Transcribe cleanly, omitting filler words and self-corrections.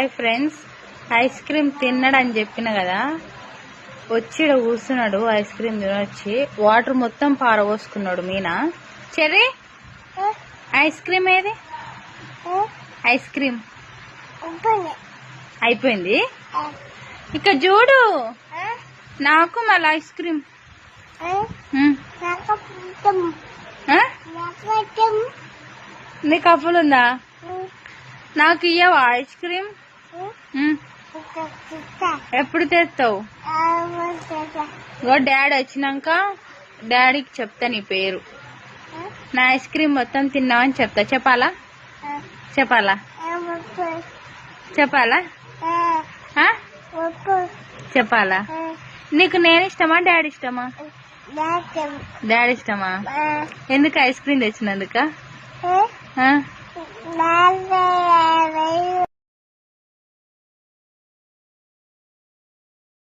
Hi friends, ice cream తిన్నాడని చెప్పిన కదా, వచ్చి కూర్చున్నాడు. ఐస్ క్రీమ్ తినొచ్చి వాటర్ మొత్తం పారబోసుకున్నాడు. మీనా చెర్రీ ఐస్ క్రీమ్ ఏది? ఐస్ క్రీమ్ అయిపోయింది. ఇక చూడు, నాకు మళ్ళీ ఐస్ క్రీమ్ నీకు అప్పులుందా? నాకు ఇయ్యవా ఐస్ క్రీమ్? ఎప్పుడు తెస్తావు? డాడీ వచ్చినాక డాడీకి చెప్తా నీ పేరు. నా ఐస్ క్రీమ్ మొత్తం తిన్నావని చెప్తా. చెప్పాలా? చెప్పాలా? చెప్పాలా? చెప్పాలా? నీకు నేను ఇష్టమా డాడీ ఇష్టమా? డాడీ ఇష్టమా? ఎందుకు ఐస్ క్రీమ్ తెచ్చినందుక?